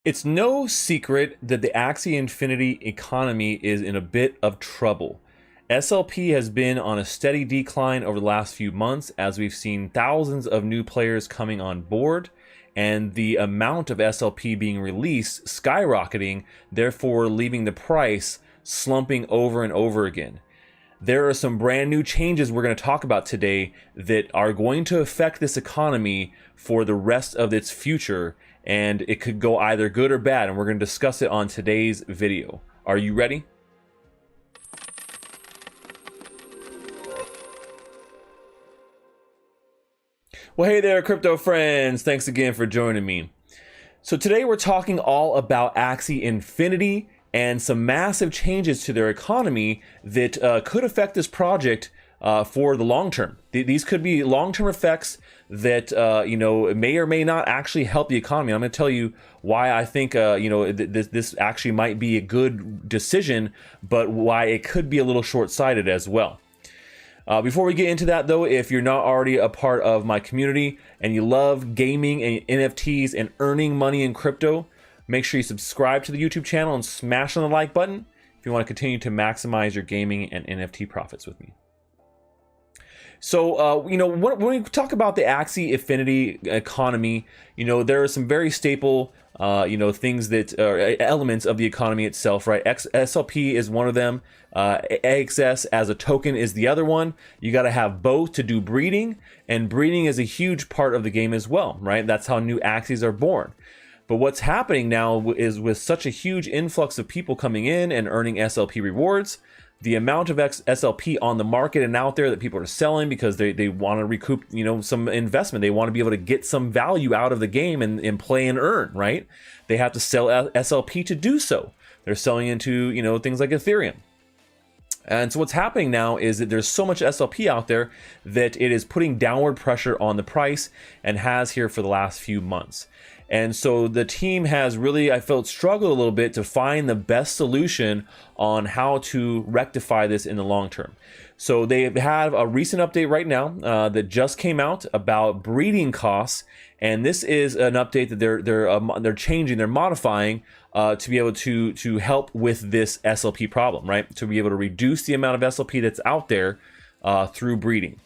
It's no secret that the Axie Infinity economy is in a bit of trouble. SLP has been on a steady decline over the last few months as we've seen thousands of new players coming on board and the amount of SLP being released skyrocketing, therefore leaving the price slumping over and over again. There are some brand new changes we're going to talk about today that are going to affect this economy for the rest of its future, and it could go either good or bad, and we're going to discuss it on today's video. Are you ready? Well, hey there, crypto friends. Thanks again for joining me. So today we're talking all about Axie Infinity and some massive changes to their economy that could affect this project for the long term. These could be long-term effects that may or may not actually help the economy. I'm going to tell you why I think this actually might be a good decision, but why it could be a little short-sighted as well. Before we get into that, though, if you're not already a part of my community and you love gaming and NFTs and earning money in crypto, make sure you subscribe to the YouTube channel and smash on the like button if you want to continue to maximize your gaming and NFT profits with me. So, when we talk about the Axie Infinity economy, there are some very staple, things that are elements of the economy itself, right? SLP is one of them. AXS as a token is the other one. You got to have both to do breeding, and breeding is a huge part of the game as well, right? That's how new Axies are born. But what's happening now is with such a huge influx of people coming in and earning SLP rewards, the amount of SLP on the market and out there that people are selling because they want to recoup, some investment. They want to be able to get some value out of the game and play and earn, right? They have to sell SLP to do so. They're selling into, things like Ethereum. And so what's happening now is that there's so much SLP out there that it is putting downward pressure on the price and has here for the last few months. And so the team has really, I felt, struggled a little bit to find the best solution on how to rectify this in the long term. So they have a recent update right now that just came out about breeding costs, and this is an update that they're changing, they're modifying to be able to help with this SLP problem, right? To be able to reduce the amount of SLP that's out there through breeding.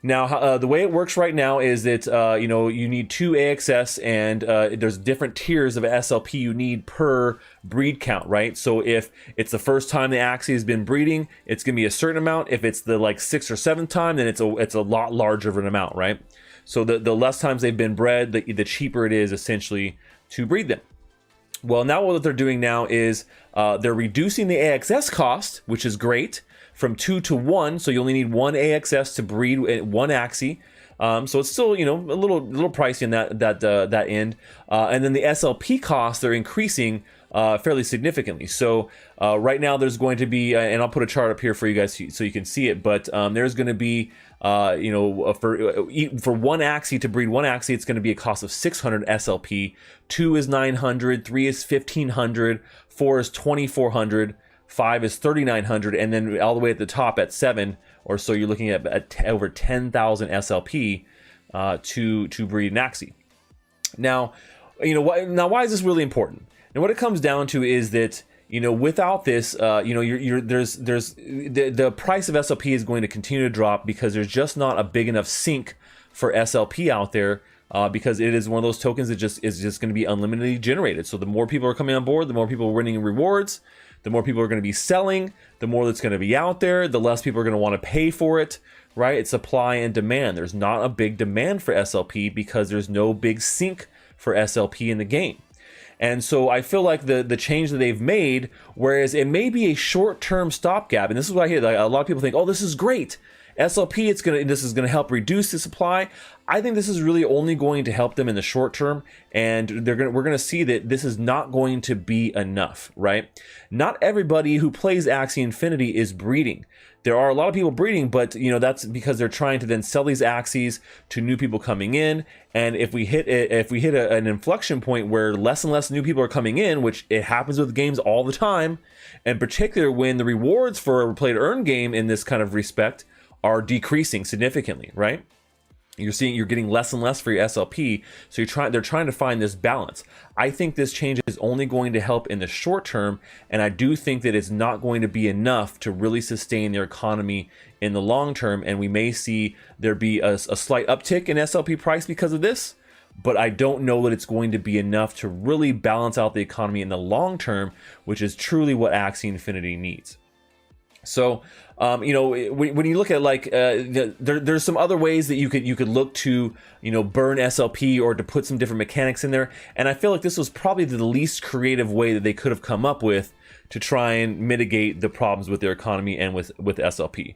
Now, the way it works right now is that, you need 2 AXS, and there's different tiers of SLP you need per breed count, right? So if it's the first time the Axie has been breeding, it's going to be a certain amount. If it's the 6th or 7th time, then it's a lot larger of an amount, right? So the less times they've been bred, the cheaper it is essentially to breed them. Well, now what they're doing now is they're reducing the AXS cost, which is great, from 2 to 1, so you only need 1 AXS to breed 1 Axie. So it's still, a little pricey in that end. And then the SLP costs, they're increasing fairly significantly. So right now there's going to be, and I'll put a chart up here for you guys so you can see it, but there's going to be, for 1 Axie to breed 1 Axie, it's going to be a cost of 600 SLP. 2 is 900, 3 is 1500, 4 is 2400. 5 is 3,900, and then all the way at the top at 7 or so, you're looking at over 10,000 SLP to breed an Axie. Now, why is this really important? And what it comes down to is that without this, there's the price of SLP is going to continue to drop because there's just not a big enough sink for SLP out there. Because it is one of those tokens that is just going to be unlimitedly generated. So the more people are coming on board, the more people are winning rewards, the more people are going to be selling, the more that's going to be out there, the less people are going to want to pay for it, right? It's supply and demand. There's not a big demand for SLP because there's no big sink for SLP in the game. And so I feel like the change that they've made, whereas it may be a short-term stopgap, and this is what I hear, a lot of people think, oh, this is great. SLP, this is going to help reduce the supply. I think this is really only going to help them in the short term, and we're going to see that this is not going to be enough, right? Not everybody who plays Axie Infinity is breeding. There are a lot of people breeding, but that's because they're trying to then sell these Axies to new people coming in. And if we hit an inflection point where less and less new people are coming in, which it happens with games all the time, and particularly when the rewards for a play to earn game in this kind of respect are decreasing significantly, right? You're getting less and less for your SLP, so they're trying to find this balance. I think this change is only going to help in the short term, and I do think that it's not going to be enough to really sustain their economy in the long term, and we may see there be a slight uptick in SLP price because of this, but I don't know that it's going to be enough to really balance out the economy in the long term, which is truly what Axie Infinity needs. So, you know, when you look at like, there's some other ways that you could look to, you know, burn SLP or to put some different mechanics in there. And I feel like this was probably the least creative way that they could have come up with to try and mitigate the problems with their economy and with SLP.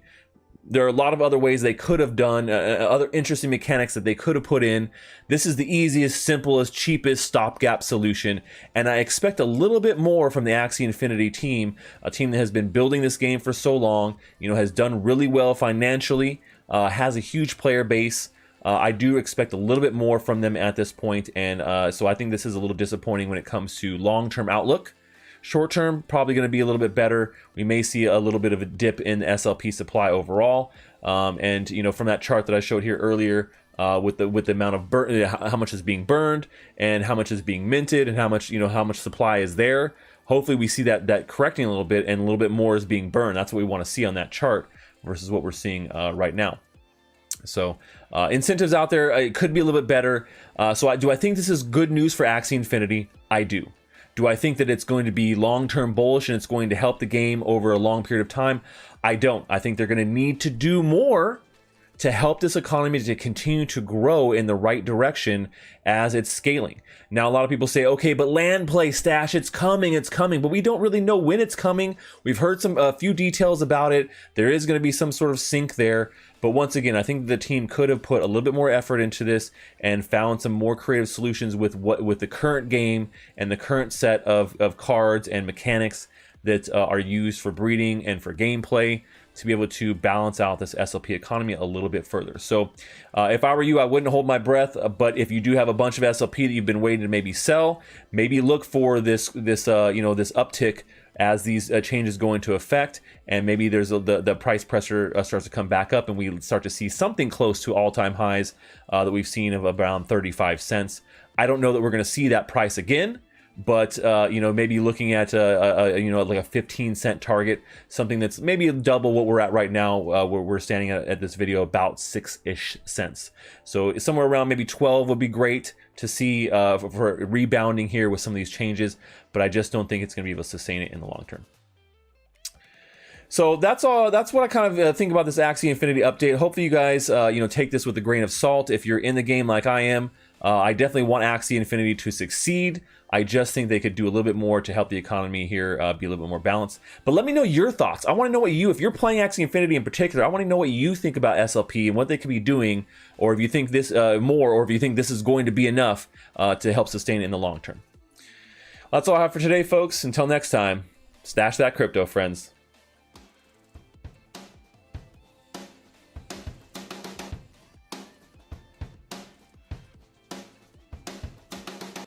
There are a lot of other ways they could have done, other interesting mechanics that they could have put in. This is the easiest, simplest, cheapest stopgap solution, and I expect a little bit more from the Axie Infinity team, a team that has been building this game for so long, you know, has done really well financially, has a huge player base. I do expect a little bit more from them at this point, and so I think this is a little disappointing when it comes to long-term outlook. Short term, probably going to be a little bit better. We may see a little bit of a dip in SLP supply overall. And you know, from that chart that I showed here earlier, with the amount of how much is being burned and how much is being minted and how much supply is there. Hopefully, we see that correcting a little bit and a little bit more is being burned. That's what we want to see on that chart versus what we're seeing right now. So incentives out there, it could be a little bit better. Do I think this is good news for Axie Infinity? I do. Do I think that it's going to be long-term bullish and it's going to help the game over a long period of time? I don't. I think they're going to need to do more to help this economy to continue to grow in the right direction as it's scaling. Now, a lot of people say, okay, but land play, Stash, it's coming, but we don't really know when it's coming. We've heard a few details about it. There is going to be some sort of sync there. But once again, I think the team could have put a little bit more effort into this and found some more creative solutions with the current game and the current set of cards and mechanics that are used for breeding and for gameplay to be able to balance out this SLP economy a little bit further. So if I were you, I wouldn't hold my breath, but if you do have a bunch of SLP that you've been waiting to maybe sell, maybe look for this uptick as these changes go into effect, and maybe there's the price pressure starts to come back up and we start to see something close to all-time highs that we've seen of around 35 cents. I don't know that we're going to see that price again, but you know, maybe looking at you know, like a 15-cent target, something that's maybe double what we're at right now, where we're standing at this video, about 6-ish cents. So somewhere around maybe 12 would be great to see for rebounding here with some of these changes, but I just don't think it's going to be able to sustain it in the long term. So that's all. That's what I kind of think about this Axie Infinity update. Hopefully you guys you know, take this with a grain of salt. If you're in the game like I am, I definitely want Axie Infinity to succeed. I just think they could do a little bit more to help the economy here be a little bit more balanced. But let me know your thoughts. I want to know if you're playing Axie Infinity in particular, I want to know what you think about SLP and what they could be doing, or if you think this more, or if you think this is going to be enough to help sustain it in the long term. That's all I have for today, folks. Until next time, stash that crypto, friends.